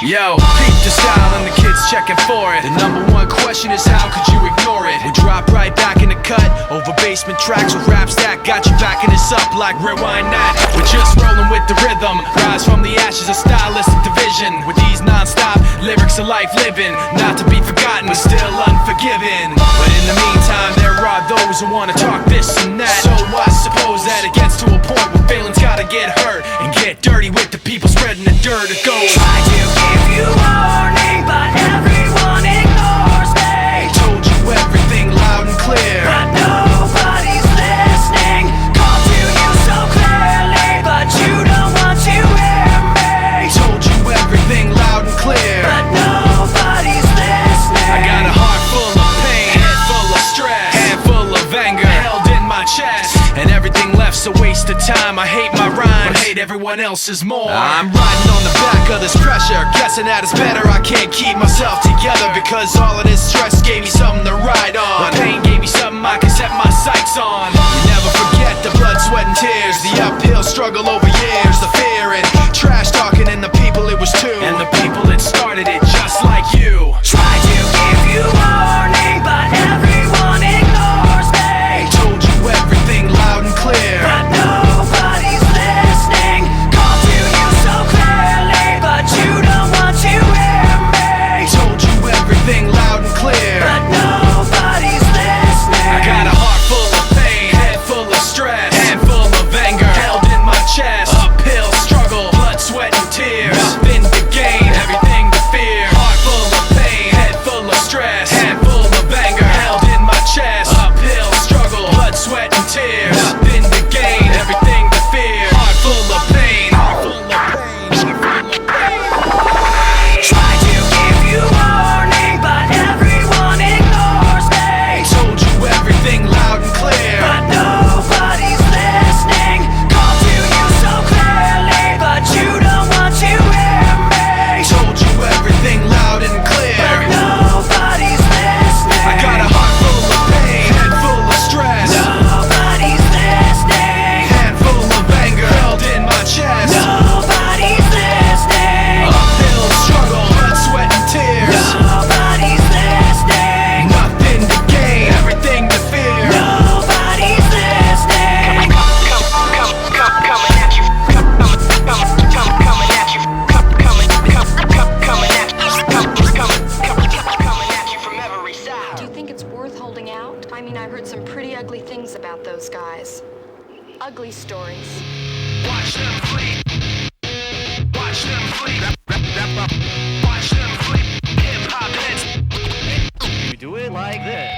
Yo, peep the style and the kids checking for it. The number one question is how could you ignore it? We drop right back in the cut over basement tracks with raps that got you backing us up like rewind that. We're just rolling with the rhythm, rise from the ashes of stylistic division. With these non-stop lyrics of life living, not to be forgotten but still unforgiven. But in the meantime there are those who wanna talk this and that. So I suppose that it gets to a point where feelings gotta get hurt and get dirty with the people spreading the dirt. It goes, try to give you warning, but everyone ignores me. Told you everything loud and clear, but nobody's listening. Called to you so clearly, but you don't want to hear me. Told you everything loud and clear, but nobody's listening. I got a heart full of pain, head full of stress, hand full of anger held in my chest, and everything left's a waste of time. I hate my rhymes, but hate everyone else's more. I'm riding on the back of this pressure, guessing that it's better. I can't keep myself together because all of this stress gave me something to ride on. The pain gave me something I can set my sights on. You never forget the blood, sweat and tears, the uphill struggle over years, the fear and trash talking and the people it was to, and the people that started it just like you. Try to give you warning, but everyone ignores me. Told you everything loud and clear, but nobody's listening. Called to you so clearly, but you don't want to hear me. Told you everything loud and clear, but nobody's listening. I got a heart full of pain, head full of stress, hand full of anger held in my chest. Uphill struggle, blood, sweat and tears, nothing to gain, everything to fear. Heart full of pain, head full of stress, hand full of anger held in my chest. Uphill struggle, blood, sweat and tears, nothing to gain, everything to fear. Heart full of pain, heart full of pain. Try to give you warning, but everyone ignores me. Told you everything loud and clear, but nobody's listening. Called to you so clearly, but you don't want to hear me. told you everything loud and clear, but nobody's listening. I got a heart full of pain, head full of stress, nobody's listening. hand full of anger held in my chest. Nobody's listening. Uphill struggle, blood, sweat and tears, Nobody's listening. nothing to gain, everything to fear. Nobody's listening. Coming at you, coming at you, coming at you from every side. Do you think it's worth holding out? I mean, I heard some pretty ugly things about those guys. Ugly stories. Watch them flee, watch them flee, watch them flee. Hip hop heads, You do it like this.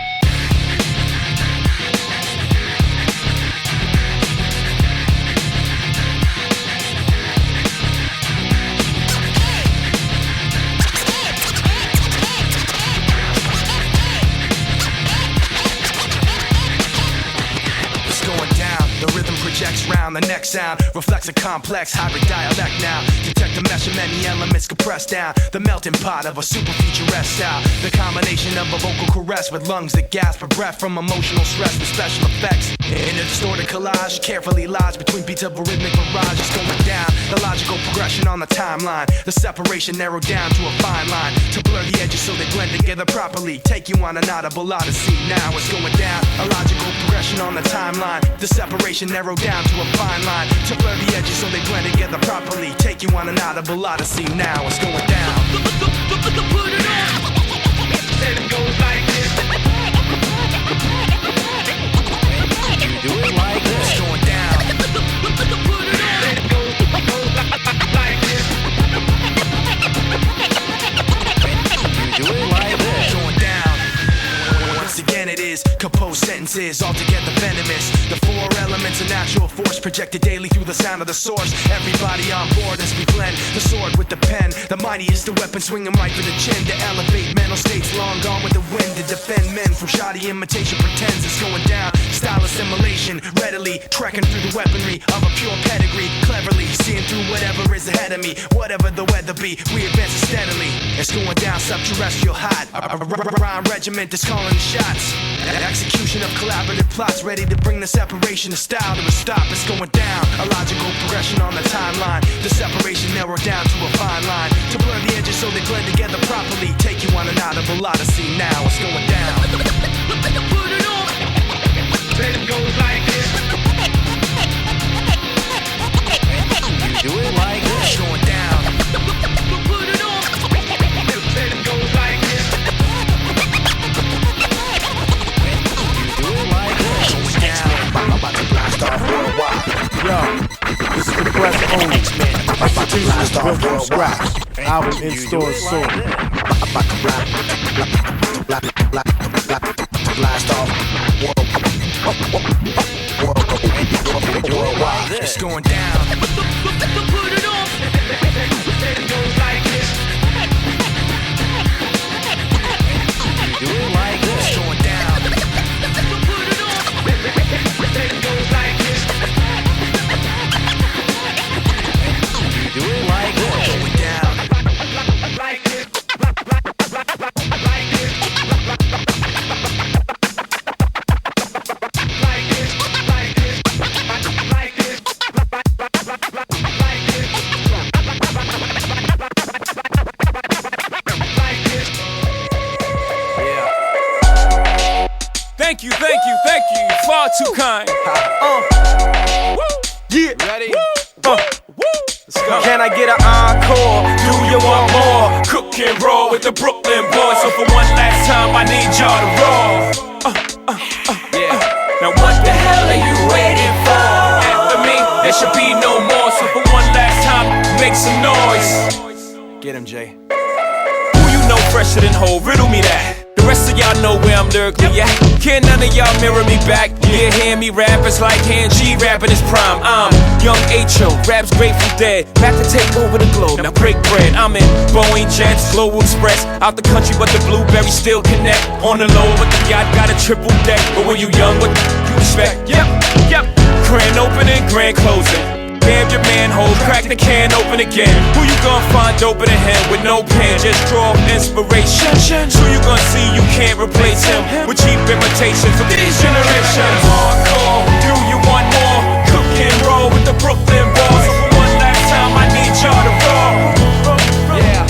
it's going down. The rhythm projects round, the next sound reflects a complex hybrid dialect now. Detect the mesh of many elements compressed down, the melting pot of a super futuresque style. The combination of a vocal caress with lungs that gasp for breath from emotional stress with special effects. In a distorted collage, carefully lodged between beats of a rhythmic barrage. It's going down, the logical progression on the timeline. The separation narrowed down to a fine line to blur the edges so they blend together properly. Take you on an audible odyssey. Now it's going down, a logical progression on the timeline. The separation narrowed down to a fine line to blur the edges so they blend together properly. Take you on an audible odyssey. Now it's going down. Put it on. And it goes like this. You do it like this. It's going down. Put it on. And it goes like this. You do it like this. It's going down. Once again it is composed sentences altogether venomous. The four elements of natural force projected daily through the sound of the source. Everybody on board as we blend the sword with the pen. The mightiest the weapon swinging right for the chin to elevate mental states long gone with the wind to defend men from shoddy imitation pretends. It's going down. style assimilation, readily trekking through the weaponry of a pure pedigree, cleverly seeing through whatever is ahead of me. Whatever the weather be, we advance steadily. It's going down subterrestrial hot. A rhyme regiment that's calling the shots. Execution of collaborative plots, ready to bring the separation of style to a stop. It's going down, a logical progression on the timeline. The separation narrowed down to a fine line, to blur the edges so they blend together properly. Take you on an audible odyssey. Now it's going down. Put it on. Then it goes like this. You do it like It's this. going down. Put it on. Then it goes like this. You do it like this. Going down. I'm about to blast off worldwide. Yo, this is the press only. Execution is built from scratch. Album in stores soon. About to blast off worldwide. It's going down. Put it on. Then it goes like this. You do it like this. It's going down. Put it on. Then it goes like this. You do it like this. Going down. Like this. Like this. Like this. Like this. Like this. Like this. Thank you, thank you, thank you. You're far too kind. Woo. Yeah. Ready? Woo. Let's go. Can I get an encore? Do you want more? Cook and roll with the Brooklyn boys. So for one last time, I need y'all to roll. Yeah. Now what the hell are you waiting for? After me, there should be no more. So for one last time, make some noise. Get him, Jay. Who you know fresher than Ho? Riddle me that. The rest of y'all know where I'm lyrically at. Can none of y'all mirror me back? Yeah, hear me rap, it's like hand G rapping his prime. I'm young H.O., rap's Grateful Dead. Back to take over the globe, now break bread. I'm in Boeing Jets, Global Express. Out the country, but the blueberries still connect. On the low, but the yacht got a triple deck. But when you young, what you expect? Yep. Grand opening, grand closing. Damn your manhole, crack the can open again. Who you gonna find open a him with no pen? Just draw inspiration. Who you gonna see you can't replace him with cheap imitations of these generations? Hardcore, do you want more? Cook and roll with the Brooklyn boys. So for one last time, I need y'all to roll. Yeah.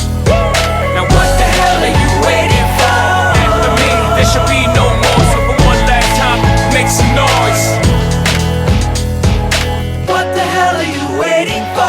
Now what the hell are you waiting for? After me, there should be no more. So for one last time, make some noise. What the hell are you waiting for?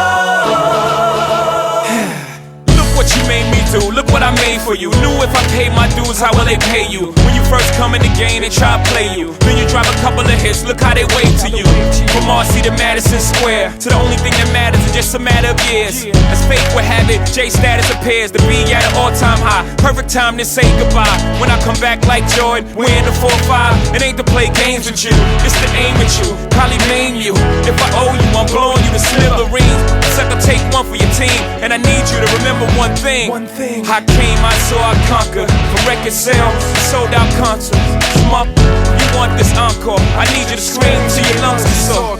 Look what you made me do, look what I made for you. Knew if I paid my dues, how will they pay you? When you first come in the game, they try to play you. Then you drop a couple of hits, look how they wave to you. From Marcy to Madison Square, to the only thing that matters is just a matter of years. As fate would have it, J status appears to be at an all-time high. Perfect time to say goodbye. When I come back like Jordan, we're in the 4-5. It ain't to play games with you, it's to aim at you, probably maim you. If I owe you, I'm blowing you to smithereens. Sucker, take one for your team, and I need you to remember one thing. I came, I saw, I conquered. From record sales, sold out concerts. You want this encore? I need you to scream till your lungs get sore.